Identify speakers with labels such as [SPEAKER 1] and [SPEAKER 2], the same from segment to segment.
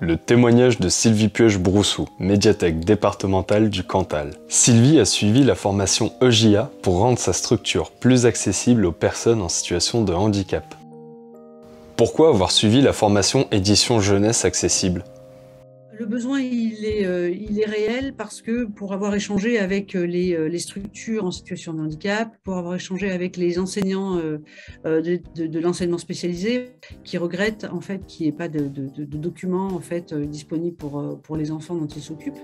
[SPEAKER 1] Le témoignage de Sylvie Puech-Broussou, médiathèque départementale du Cantal. Sylvie a suivi la formation EJA pour rendre sa structure plus accessible aux personnes en situation de handicap. Pourquoi avoir suivi la formation Édition Jeunesse Accessible ?
[SPEAKER 2] Le besoin, il est réel parce que pour avoir échangé avec les structures en situation de handicap, pour avoir échangé avec les enseignants de l'enseignement spécialisé qui regrettent en fait qu'il n'y ait pas de documents en fait disponibles pour les enfants dont ils s'occupent.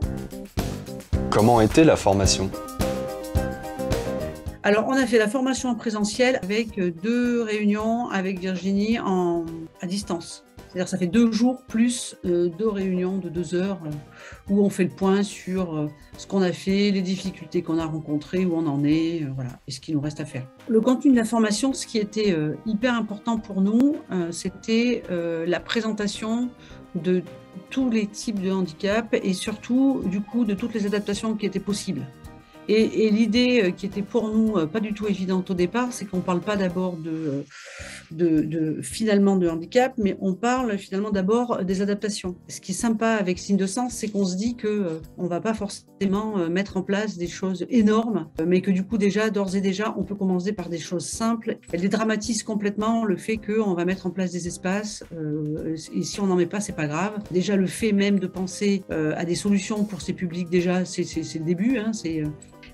[SPEAKER 1] Comment était la formation ?
[SPEAKER 2] Alors, on a fait la formation en présentiel avec 2 réunions avec Virginie à distance. C'est-à-dire ça fait 2 jours plus 2 réunions de 2 heures où on fait le point sur ce qu'on a fait, les difficultés qu'on a rencontrées, où on en est, voilà, et ce qu'il nous reste à faire. Le contenu de la formation, ce qui était hyper important pour nous, c'était la présentation de tous les types de handicap et surtout, du coup, de toutes les adaptations qui étaient possibles. Et l'idée qui était pour nous pas du tout évidente au départ, c'est qu'on ne parle pas d'abord finalement de handicap, mais on parle finalement d'abord des adaptations. Ce qui est sympa avec Signe de Sens, c'est qu'on se dit qu'on ne va pas forcément mettre en place des choses énormes, mais que du coup déjà, d'ores et déjà, on peut commencer par des choses simples. Elle dédramatise complètement le fait qu'on va mettre en place des espaces, et si on n'en met pas, c'est pas grave. Déjà, le fait même de penser à des solutions pour ces publics, déjà, c'est le début, hein,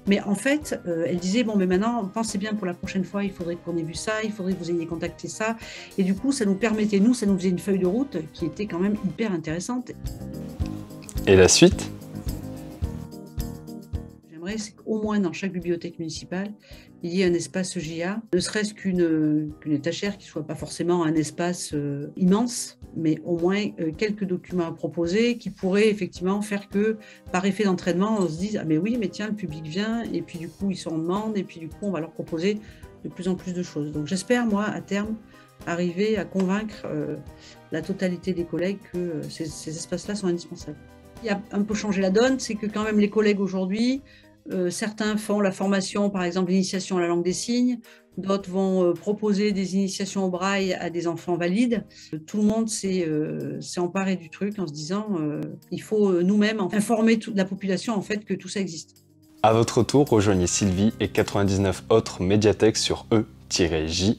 [SPEAKER 2] mais en fait, elle disait, bon, mais maintenant, pensez bien pour la prochaine fois, il faudrait qu'on ait vu ça, il faudrait que vous ayez contacté ça. Et du coup, ça nous permettait, ça nous faisait une feuille de route qui était quand même hyper intéressante.
[SPEAKER 1] Et la suite ?
[SPEAKER 2] J'aimerais, c'est qu'au moins dans chaque bibliothèque municipale, il y ait un espace EJA, ne serait-ce qu'une étagère qui ne soit pas forcément un espace immense, mais au moins quelques documents à proposer qui pourraient effectivement faire que, par effet d'entraînement, on se dise « Ah mais oui, mais tiens, le public vient, et puis du coup, ils sont en demande, et puis du coup, on va leur proposer de plus en plus de choses. » Donc j'espère, moi, à terme, arriver à convaincre la totalité des collègues que ces espaces-là sont indispensables. Il y a un peu changé la donne, c'est que quand même les collègues aujourd'hui, certains font la formation, par exemple l'initiation à la langue des signes, d'autres vont proposer des initiations au braille à des enfants valides. Tout le monde s'est emparé du truc en se disant il faut nous-mêmes informer toute la population en fait que tout ça existe.
[SPEAKER 1] À votre tour, rejoignez Sylvie et 99 autres médiathèques sur e-j-a.fr.